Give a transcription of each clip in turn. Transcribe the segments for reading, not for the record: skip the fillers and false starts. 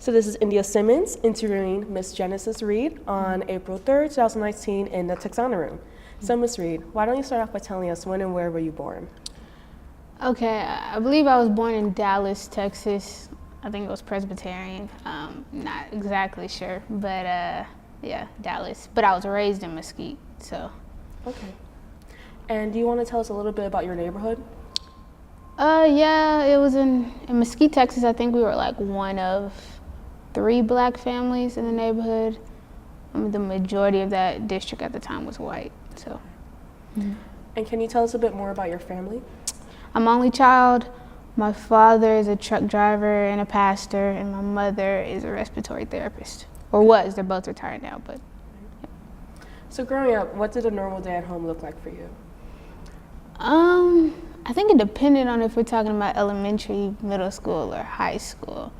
So this is India Simmons interviewing Miss Genesis Reed on April 3rd, 2019 in the Texana room. So Miss Reed, why don't you start off by telling us when and where were you born? Okay, I believe I was born in Dallas, Texas. I think it was Presbyterian. Not exactly sure, but yeah, Dallas. But I was raised in Mesquite, so. Okay. And do you want to tell us a little bit about your neighborhood? Yeah, it was in Mesquite, Texas. I think we were like one of 3 black families in the neighborhood. The majority of that district at the time was white, so. And can you tell us a bit more about your family? I'm only child. My father is a truck driver and a pastor, and my mother is a respiratory therapist, or was. They're both retired now, but. Yeah. So growing up, what did a normal day at home look like for you? I think it depended on if we're talking about elementary, middle school, or high school.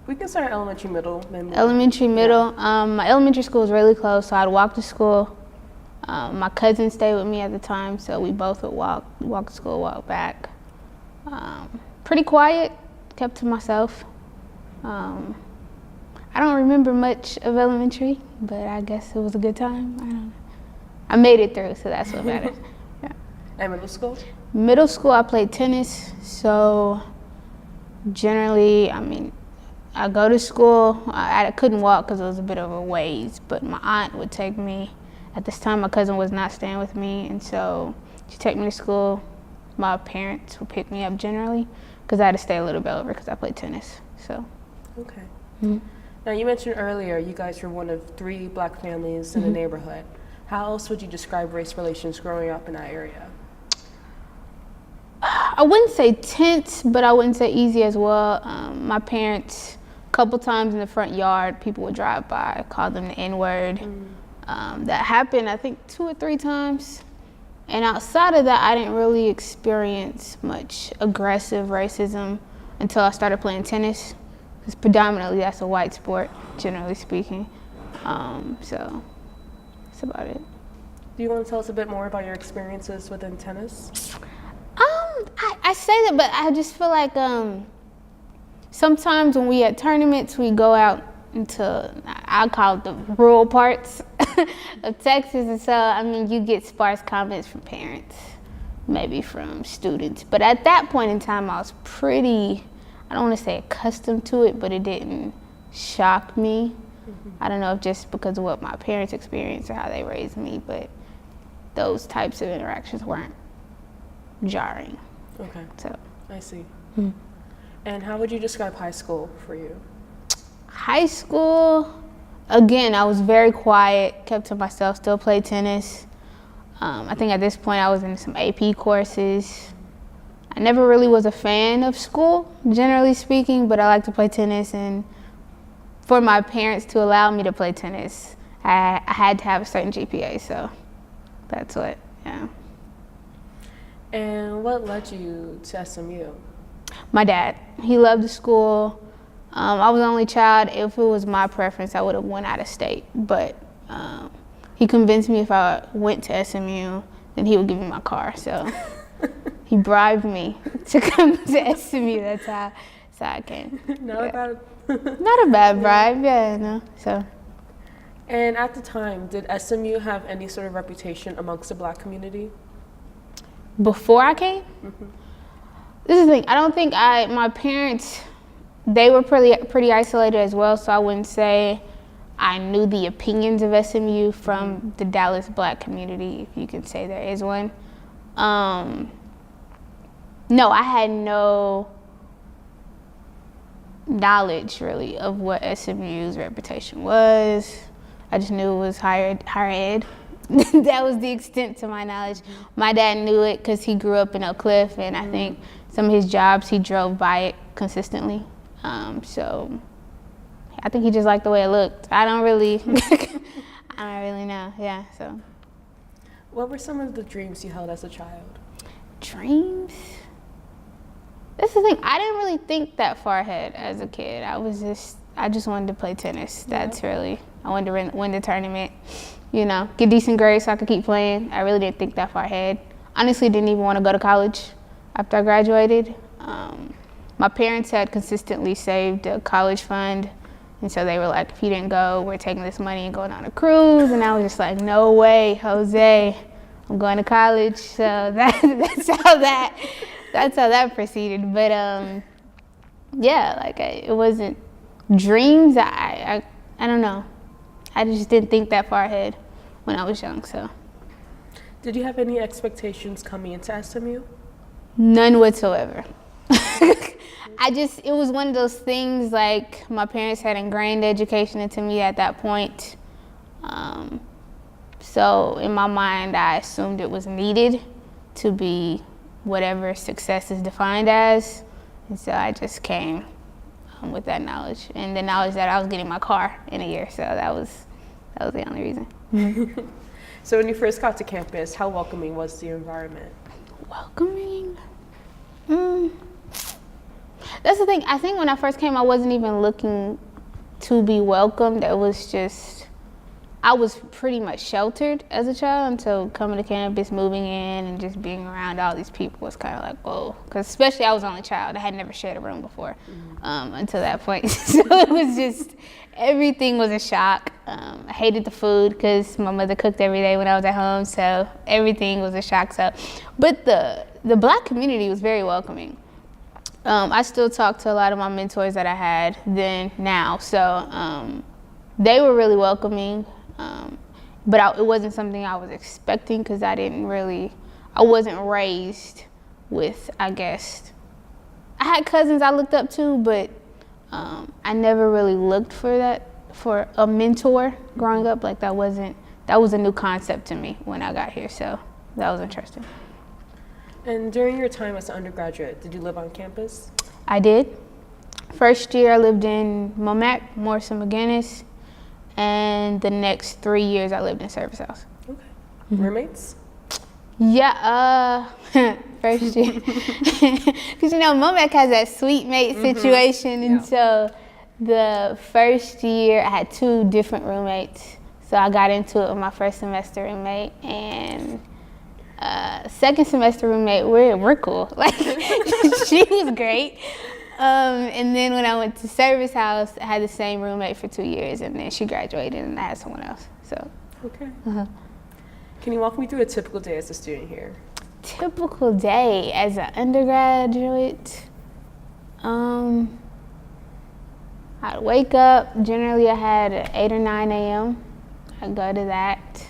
We can start elementary, middle. Elementary, middle. Yeah. My elementary school was really close, so I'd walk to school. My cousin stayed with me at the time, so we both would walk to school, walk back. Pretty quiet, kept to myself. I don't remember much of elementary, but I guess it was a good time. I don't know. I made it through, so that's what matters. Yeah. And middle school? Middle school, I played tennis, so generally, I go to school. I couldn't walk because it was a bit of a ways, but my aunt would take me. At this time, my cousin was not staying with me, and so she'd take me to school. My parents would pick me up generally because I had to stay a little bit over because I played tennis. So. Okay. Mm-hmm. Now, you mentioned earlier you guys were one of 3 black families in the neighborhood. How else would you describe race relations growing up in that area? I wouldn't say tense, but I wouldn't say easy as well. My parents, a couple times in the front yard, people would drive by, call them the N-word. That happened, I think, 2 or 3 times. And outside of that, I didn't really experience much aggressive racism until I started playing tennis, because predominantly that's a white sport, generally speaking. So that's about it. Do you want to tell us a bit more about your experiences within tennis? I say that, but I just feel like sometimes when we at tournaments, we go out into, I call it the rural parts of Texas, and so, you get sparse comments from parents, maybe from students. But at that point in time, I was pretty, I don't want to say accustomed to it, but it didn't shock me. I don't know if just because of what my parents experienced or how they raised me, but those types of interactions weren't jarring. Okay. So. I see. And how would you describe high school for you? High school, again, I was very quiet, kept to myself, still played tennis. I think at this point I was in some AP courses. I never really was a fan of school, generally speaking, but I like to play tennis, and for my parents to allow me to play tennis, I had to have a certain GPA, so that's what, yeah. And what led you to SMU? My dad. He loved the school. I was the only child. If it was my preference, I would have went out of state. But he convinced me if I went to SMU, then he would give me my car. So he bribed me to come to SMU. That's how I came. Not a bad bribe, yeah, no. So. And at the time, did SMU have any sort of reputation amongst the black community? Before I came? This is the thing. I don't think my parents, they were pretty isolated as well, so I wouldn't say I knew the opinions of SMU from the Dallas black community, if you could say there is one. No, I had no knowledge really of what SMU's reputation was. I just knew it was higher ed. That was the extent to my knowledge. My dad knew it because he grew up in Oak Cliff, and I think some of his jobs he drove by it consistently. So I think he just liked the way it looked. I don't really know. Yeah. So. What were some of the dreams you held as a child? Dreams? That's the thing. I didn't really think that far ahead as a kid. I just wanted to play tennis. That's really. I wanted to win the tournament. Get decent grades so I could keep playing. I really didn't think that far ahead. Honestly, didn't even want to go to college after I graduated. My parents had consistently saved a college fund And so they were like, if you didn't go, we're taking this money and going on a cruise. And I was just like, no way, Jose, I'm going to college. So that's how that proceeded. But yeah, like it wasn't dreams. I don't know. I just didn't think that far ahead when I was young. So. Did you have any expectations coming into SMU? None whatsoever. It was one of those things, like my parents had ingrained education into me at that point. So in my mind, I assumed it was needed to be whatever success is defined as. And so I just came with that knowledge, and the knowledge that I was getting my car in a year. So that was the only reason. So when you first got to campus, how welcoming was the environment? Welcoming? That's the thing. I think when I first came, I wasn't even looking to be welcomed. It was just, I was pretty much sheltered as a child. And so coming to campus, moving in, and just being around all these people was kind of like, whoa. Because especially I was the only child. I had never shared a room before until that point. So it was just, everything was a shock. I hated the food because my mother cooked every day when I was at home. So everything was a shock. So, but the Black community was very welcoming. I still talk to a lot of my mentors that I had then, now. So they were really welcoming. But it wasn't something I was expecting because I wasn't raised with, I guess. I had cousins I looked up to, but I never really looked for a mentor growing up. Like that was a new concept to me when I got here. So that was interesting. And during your time as an undergraduate, did you live on campus? I did. First year I lived in Momac, Morrison McGinnis, and the next 3 years I lived in Service House. Okay. Mm-hmm. Roommates? Yeah, first year. Because Momac has that suite mate situation, and so the first year I had 2 different roommates. So I got into it with my first semester roommate, and second semester roommate, we're cool. Like she was great. And then when I went to Service House, I had the same roommate for 2 years, and then she graduated, and I had someone else. So. Okay. Can you walk me through a typical day as a student here? Typical day as an undergraduate. I'd wake up. Generally, I had 8 or 9 a.m. I'd go to that.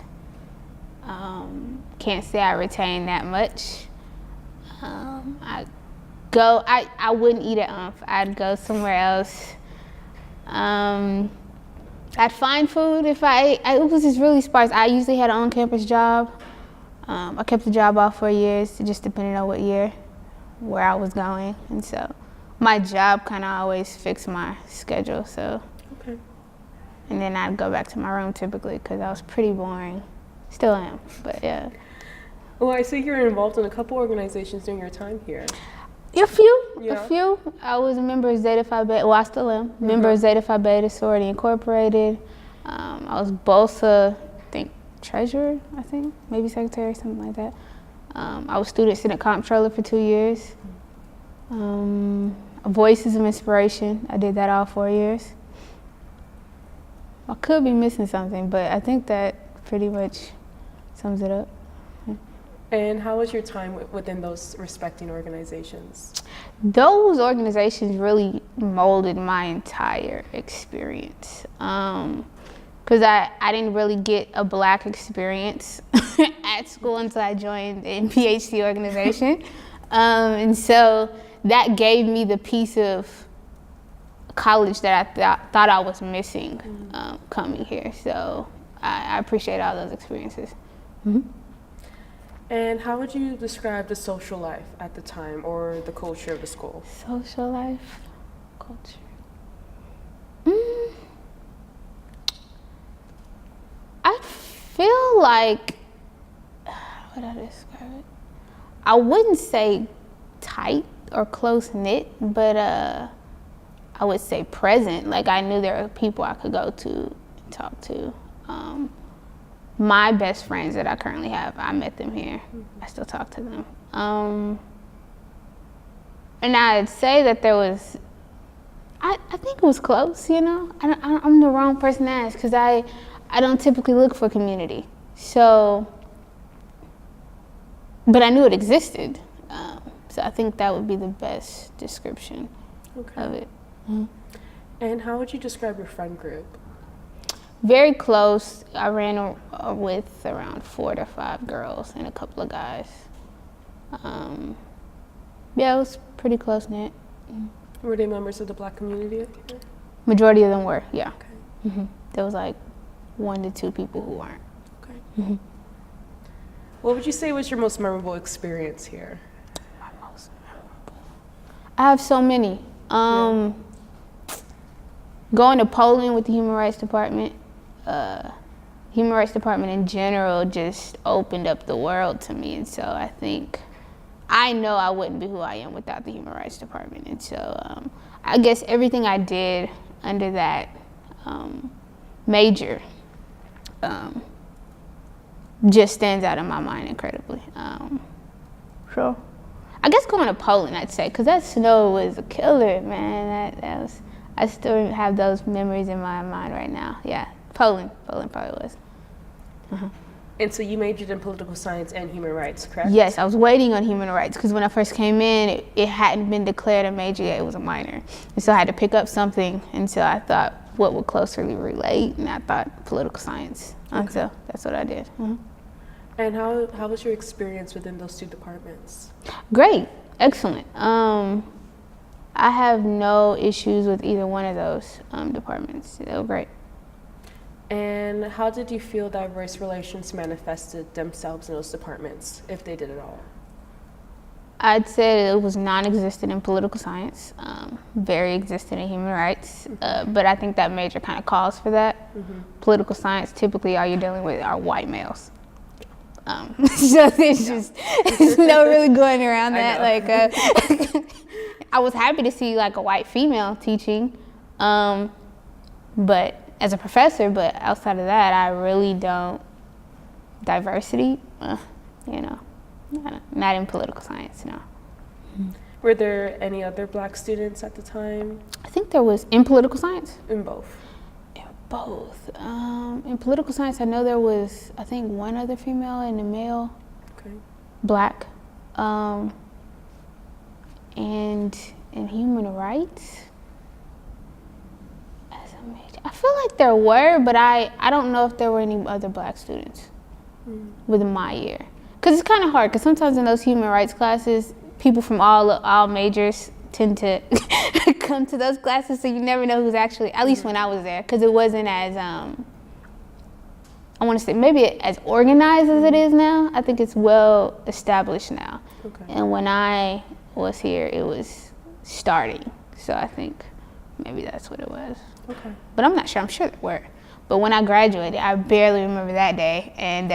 Can't say I retain that much. I wouldn't eat at I'd go somewhere else. I'd find food if it was just really sparse. I usually had an on-campus job. I kept the job off for years, just depending on what year, where I was going. And so my job kind of always fixed my schedule. So, okay. And then I'd go back to my room typically because I was pretty boring. Still am, but yeah. Well, I see you're involved in a couple organizations during your time here. A few. I was a member of Zeta Phi Beta. Well, I still am. Member of Zeta Phi Beta Sorority Incorporated. I was BOSA, treasurer, maybe secretary, something like that. I was student senate comptroller for 2 years. Voices of Inspiration, I did that all 4 years. I could be missing something, but I think that pretty much sums it up. And how was your time within those respecting organizations? Those organizations really molded my entire experience. Because I didn't really get a Black experience at school until I joined the PhD organization. And so that gave me the piece of college that I thought I was missing coming here. So I appreciate all those experiences. Mm-hmm. And how would you describe the social life at the time or the culture of the school? Social life, culture. I feel like, how would I describe it? I wouldn't say tight or close-knit, but I would say present. Like I knew there were people I could go to and talk to. My best friends that I currently have, I met them here. I still talk to them. And I'd say that there was I think it was close, you know. I'm the wrong person to ask because I don't typically look for community. So, but I knew it existed. So I think that would be the best description of it. Mm-hmm. And how would you describe your friend group? Very close. I ran with around 4 to 5 girls and a couple of guys. Yeah, it was pretty close knit. Were they members of the Black community? Majority of them were, yeah. Okay. Mm-hmm. There was like 1 to 2 people who weren't. Okay. Mm-hmm. What would you say was your most memorable experience here? My most memorable. I have so many. Going to Poland with the Human Rights Department. Human Rights Department in general just opened up the world to me, and so I know I wouldn't be who I am without the Human Rights Department, and so I guess everything I did under that major just stands out in my mind incredibly. So I guess going to Poland, I'd say, because that snow was a killer, man. That was, I still have those memories in my mind right now. Yeah, Poland probably was. Uh-huh. And so you majored in political science and human rights, correct? Yes, I was waiting on human rights because when I first came in, it hadn't been declared a major yet, it was a minor. And so I had to pick up something, and so I thought what would closely relate, and I thought political science. And so that's what I did. Mm-hmm. And how was your experience within those 2 departments? Great, excellent. I have no issues with either one of those departments. They were great. And how did you feel diverse relations manifested themselves in those departments, if they did at all? I'd say it was non-existent in political science, very existent in human rights, but I think that major kind of calls for that. Mm-hmm. Political science, typically all you're dealing with are white males. So there's no really going around that. I was happy to see like a white female teaching, but as a professor, but outside of that, I really don't. Diversity, not in political science, no. Were there any other Black students at the time? I think there was, in political science? In both. In both. In political science, I know there was, I think, 1 other female and a male, Black. And in human rights, I feel like there were, but I don't know if there were any other Black students within my year. Because it's kind of hard, because sometimes in those human rights classes, people from all majors tend to come to those classes, so you never know who's actually, at least when I was there, because it wasn't as, I want to say, maybe as organized as it is now. I think it's well established now. Okay. And when I was here, it was starting, so I think maybe that's what it was. Okay. But I'm not sure. I'm sure there were. But when I graduated, I barely remember that day, and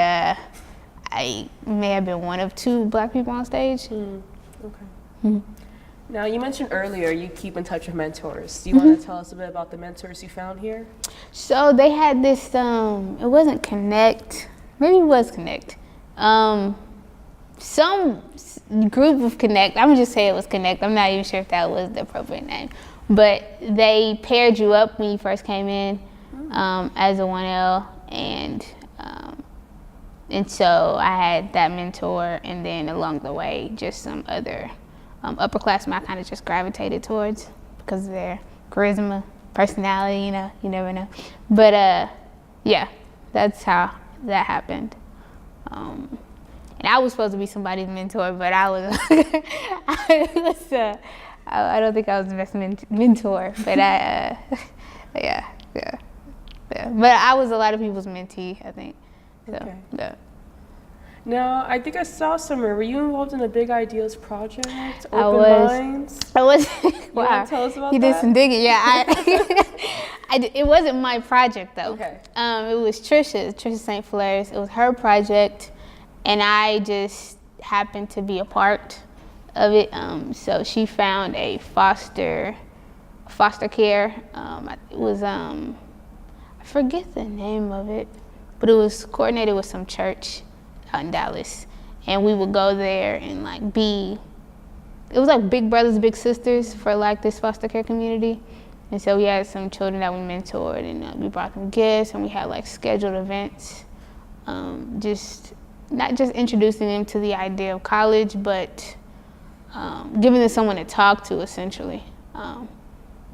I may have been one of 2 Black people on stage. Okay. Now, you mentioned earlier you keep in touch with mentors. Do you want to tell us a bit about the mentors you found here? So they had this, it wasn't Connect, maybe it was Connect. Some group of Connect, I'm gonna just say it was Connect. I'm not even sure if that was the appropriate name. But they paired you up when you first came in as a 1L, and so I had that mentor, and then along the way, just some other upperclassmen I kind of just gravitated towards because of their charisma, personality, you never know. But yeah, that's how that happened. And I was supposed to be somebody's mentor, but I don't think I was the best mentor, but yeah. But I was a lot of people's mentee, I think. So, okay. Yeah. Now, I think I saw somewhere, were you involved in a Big Ideas project? Open Minds? I was. Wow. You want to tell us about you that? did some digging, yeah. It wasn't my project, though. Okay. It was Trisha St. Flaire's. It was her project, and I just happened to be a part of it. So she found a foster care. It was, I forget the name of it, but it was coordinated with some church out in Dallas. And we would go there and it was like big brothers, big sisters for like this foster care community. And so we had some children that we mentored, and we brought them gifts, and we had like scheduled events, just not just introducing them to the idea of college, but giving them someone to talk to essentially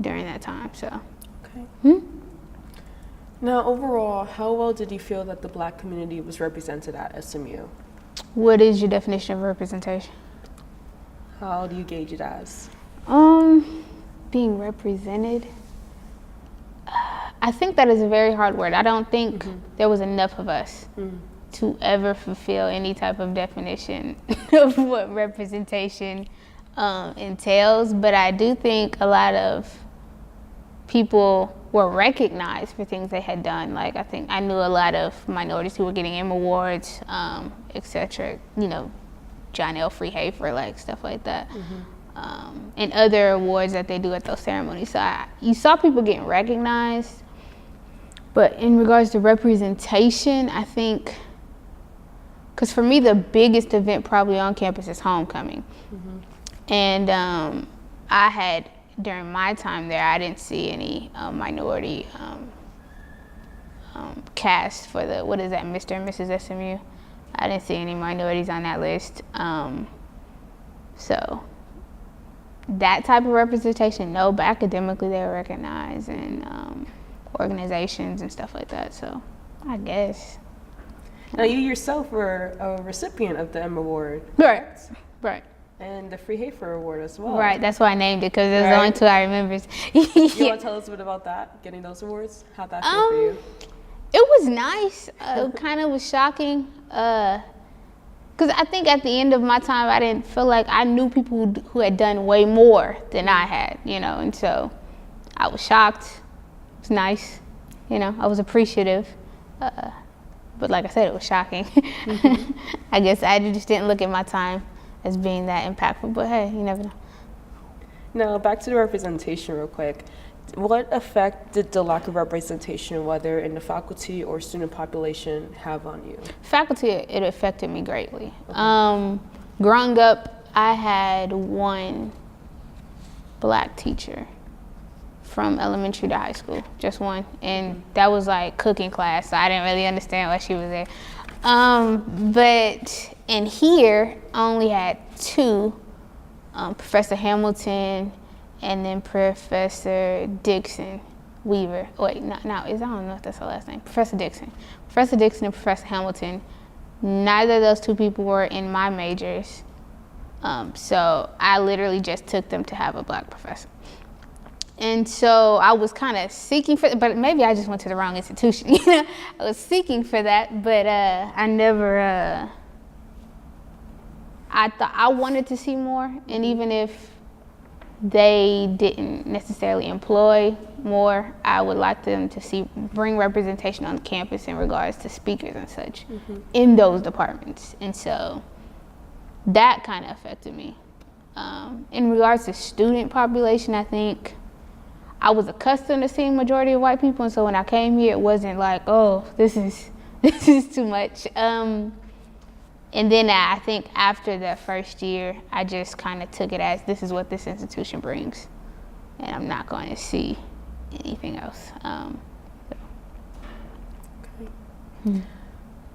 during that time. So. Okay. Now, overall, how well did you feel that the Black community was represented at SMU? What is your definition of representation? How do you gauge it as? Being represented. I think that is a very hard word. I don't think there was enough of us to ever fulfill any type of definition of what representation entails. But I do think a lot of people were recognized for things they had done. Like, I think I knew a lot of minorities who were getting M awards, et cetera, you know, John L. Freehafer, like stuff like that. And other awards that they do at those ceremonies. So you saw people getting recognized, but in regards to representation, I think, because for me, the biggest event probably on campus is homecoming. And I had, during my time there, I didn't see any minority cast for the, what is that, Mr. and Mrs. SMU? I didn't see any minorities on that list. So that type of representation, no, but academically they were recognized, and organizations and stuff like that, so I guess. Now, you yourself were a recipient of the M Award. Right. And the Freehafer Award as well. Right, that's why I named it, because there's the only two I remember. You want to tell us a bit about that, getting those awards? How'd that feel for you? It was nice. It kind of was shocking. Because I think at the end of my time, I didn't feel like I knew people who had done way more than I had, you know, and so I was shocked. It was nice, you know, I was appreciative. But like I said, it was shocking. I guess I just didn't look at my time as being that impactful, but hey, you never know. Now, back to the representation real quick. What effect did the lack of representation, whether in the faculty or student population, have on you? Faculty, it affected me greatly. Growing up, I had one Black teacher from elementary to high school, just one. And that was like cooking class, so I didn't really understand why she was there. But in here, I only had two, Professor Hamilton and then Professor Dixon Weaver. Wait, I don't know if that's her last name. Professor Dixon. Professor Dixon and Professor Hamilton. Neither of those two people were in my majors. So I literally just took them to have a Black professor. And so I was kind of seeking for, but maybe I just went to the wrong institution. You know, I was seeking for that, but I never, I thought I wanted to see more. And even if they didn't necessarily employ more, I would like them to bring representation on campus in regards to speakers and such in those departments. And so that kind of affected me. In regards to student population, I think I was accustomed to seeing majority of white people, and so when I came here, it wasn't like, oh, this is too much. And then I think after the first year, I just kind of took it as this is what this institution brings, and I'm not going to see anything else. Okay.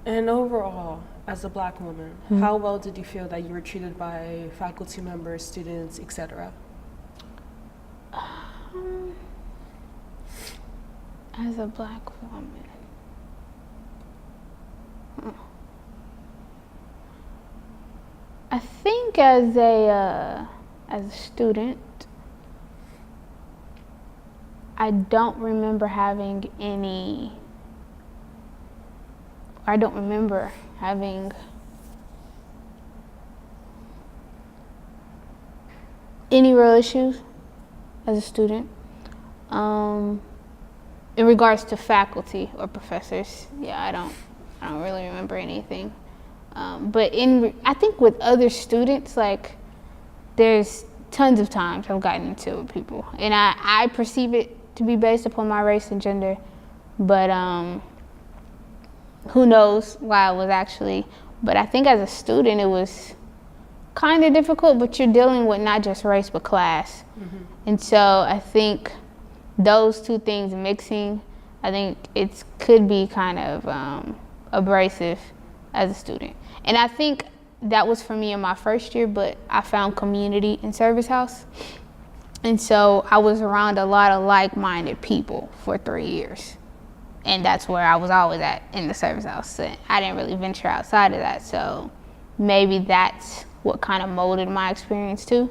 And overall, as a Black woman, how well did you feel that you were treated by faculty members, students, etc.? As a Black woman. I think as a student, I don't remember having any real issues as a student. In regards to faculty or professors, yeah, I don't really remember anything. But I think with other students, like, there's tons of times I've gotten into it with people, and I perceive it to be based upon my race and gender, but who knows why it was actually. But I think as a student, it was kind of difficult, but you're dealing with not just race, but class. And so I think those two things mixing, I think it could be kind of abrasive as a student. And I think that was for me in my first year, but I found community in Service House. And so I was around a lot of like-minded people for 3 years. And that's where I was always at, in the Service House. And I didn't really venture outside of that. So maybe that's what kind of molded my experience too.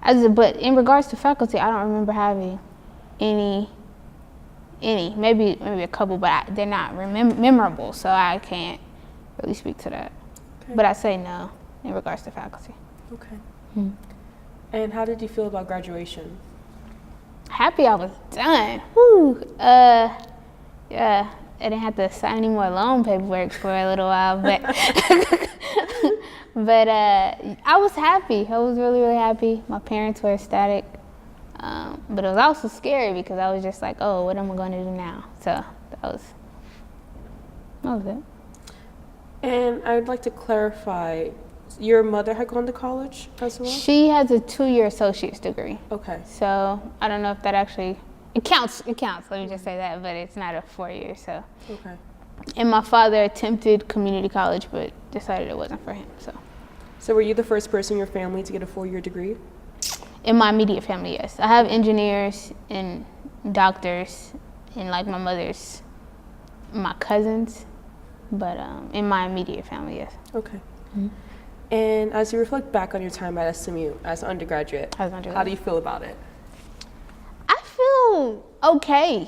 But in regards to faculty, I don't remember having any, maybe a couple, but they're not memorable, so I can't really speak to that. Okay. But I say no in regards to faculty. Okay. And how did you feel about graduation? Happy I was done. Whew. Yeah, I didn't have to sign any more loan paperwork for a little while, but but I was happy. I was really, really happy. My parents were ecstatic. But it was also scary because I was just like, oh, what am I going to do now? So that was it. And I would like to clarify, your mother had gone to college as well? She has a 2-year associate's degree. Okay. So I don't know if that actually, it counts, let me just say that, but it's not a 4-year, so. Okay. And my father attempted community college, but decided it wasn't for him, so. So were you the first person in your family to get a 4-year degree? In my immediate family, yes. I have engineers and doctors and like my cousins, but in my immediate family, yes. Okay. And as you reflect back on your time at SMU as an undergraduate, how do you feel about it? I feel okay,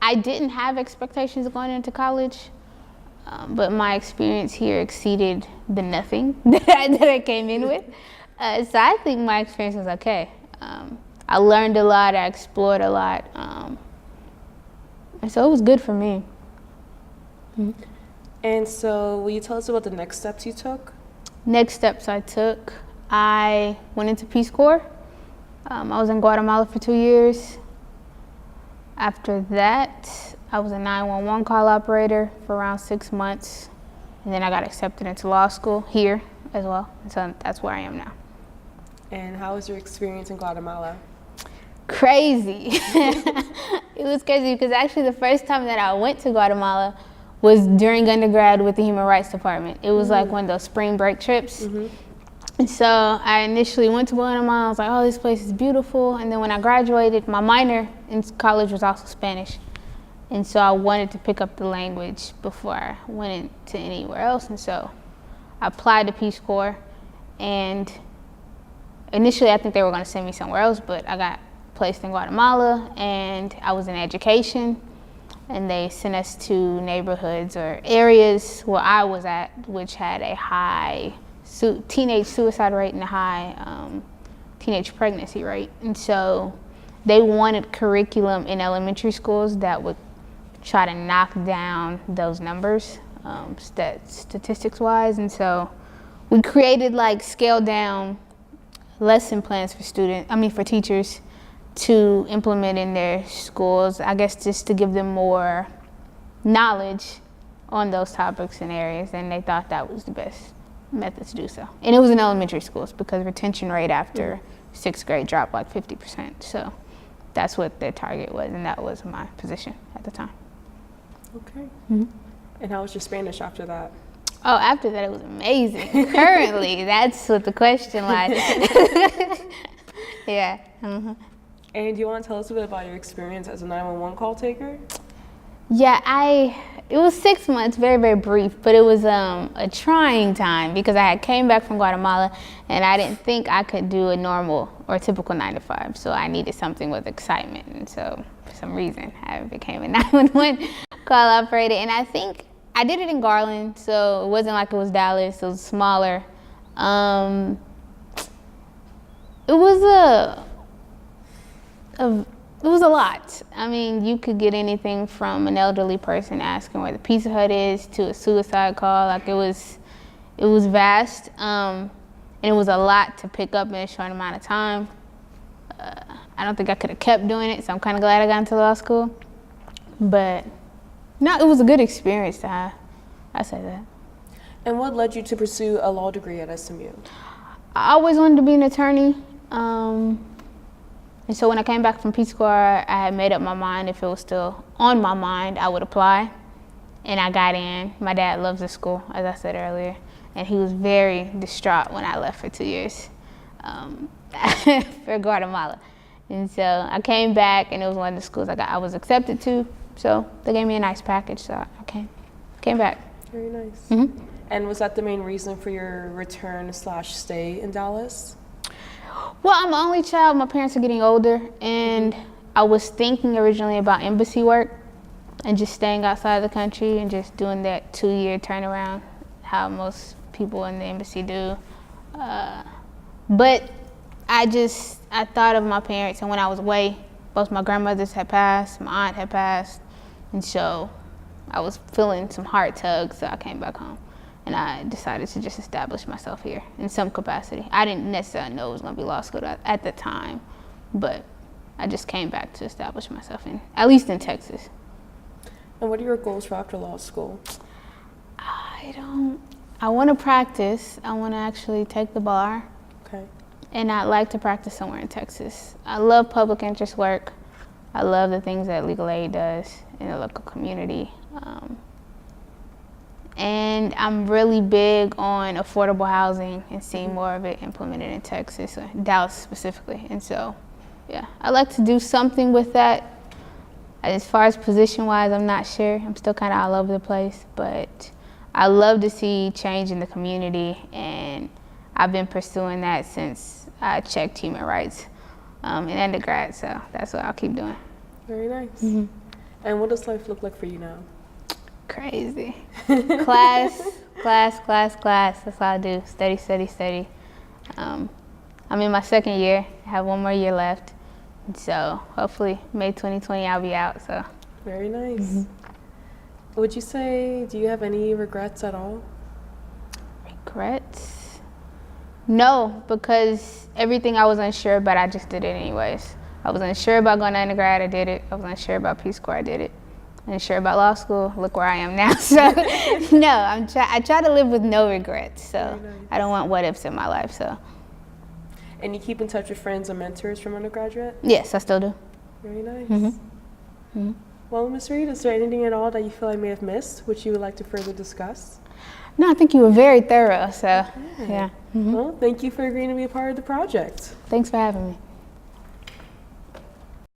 I didn't have expectations going into college, but my experience here exceeded the nothing that I came in with. So I think my experience was okay. I learned a lot, I explored a lot, and so it was good for me. And so will you tell us about the next steps you took? Next steps I took, I went into Peace Corps. I was in Guatemala for 2 years. After that, I was a 911 call operator for around 6 months. And then I got accepted into law school here as well. And so that's where I am now. And how was your experience in Guatemala? Crazy. It was crazy because actually the first time that I went to Guatemala was during undergrad with the Human Rights Department. It was like one of those spring break trips. And so I initially went to Guatemala. I was like, oh, this place is beautiful. And then when I graduated, my minor in college was also Spanish. And so I wanted to pick up the language before I went into anywhere else. And so I applied to Peace Corps. And initially I think they were going to send me somewhere else, but I got placed in Guatemala and I was in education. And they sent us to neighborhoods or areas where I was at, which had a high teenage suicide rate and a high teenage pregnancy rate. And so they wanted curriculum in elementary schools that would try to knock down those numbers, statistics wise. And so we created like scaled down lesson plans for teachers to implement in their schools, I guess just to give them more knowledge on those topics and areas, and they thought that was the best method to do so. And it was in elementary schools because retention rate after 6th grade dropped like 50%. So that's what their target was, and that was my position at the time. Okay. And how was your Spanish after that? Oh, after that it was amazing. Currently, that's what the question lies. Yeah. And do you want to tell us a bit about your experience as a 911 call taker? Yeah, it was 6 months, very, very brief, but it was a trying time because I had came back from Guatemala and I didn't think I could do a normal or typical 9 to 5, so I needed something with excitement. And so for some reason, I became a 911 call operator, and I think I did it in Garland, so it wasn't like it was Dallas, it was smaller. It was a lot. I mean, you could get anything from an elderly person asking where the Pizza Hut is to a suicide call. Like it was vast, and it was a lot to pick up in a short amount of time. I don't think I could have kept doing it, so I'm kind of glad I got into law school. But no, it was a good experience to have. I say that. And what led you to pursue a law degree at SMU? I always wanted to be an attorney, And so when I came back from Peace Corps, I had made up my mind if it was still on my mind, I would apply. And I got in. My dad loves the school, as I said earlier. And he was very distraught when I left for 2 years for Guatemala. And so I came back, and it was one of the schools I was accepted to. So they gave me a nice package, so I came back. Very nice. Mm-hmm. And was that the main reason for your return/stay in Dallas? Well, I'm the only child. My parents are getting older, and I was thinking originally about embassy work and just staying outside of the country and just doing that 2-year turnaround, how most people in the embassy do. But I thought of my parents, and when I was away, both my grandmothers had passed, my aunt had passed, and so I was feeling some heart tugs, so I came back home. And I decided to just establish myself here in some capacity. I didn't necessarily know it was going to be law school at the time, but I just came back to establish myself at least in Texas. And what are your goals for after law school? I want to practice. I want to actually take the bar. Okay. And I'd like to practice somewhere in Texas. I love public interest work. I love the things that legal aid does in the local community. And I'm really big on affordable housing and seeing more of it implemented in Texas, or Dallas specifically. And so, yeah, I'd like to do something with that. As far as position-wise, I'm not sure. I'm still kind of all over the place, but I love to see change in the community, and I've been pursuing that since I checked human rights in undergrad, so that's what I'll keep doing. Very nice. Mm-hmm. And what does life look like for you now? Crazy. Class. That's all I do. Study. I'm in my second year. I have 1 more year left. And so hopefully May 2020 I'll be out. So. Very nice. Mm-hmm. Would you say, do you have any regrets at all? Regrets? No, because everything I was unsure about, I just did it anyways. I was unsure about going to undergrad, I did it. I was unsure about Peace Corps, I did it. Unsure about law school, look where I am now. So no, I try to live with no regrets. So nice. I don't want what ifs in my life. So. And you keep in touch with friends and mentors from undergraduate? Yes, I still do. Very nice. Mm-hmm. Mm-hmm. Well, Ms. Reed, is there anything at all that you feel I may have missed, which you would like to further discuss? No, I think you were very thorough. So, yeah. Mm-hmm. Well, thank you for agreeing to be a part of the project. Thanks for having me.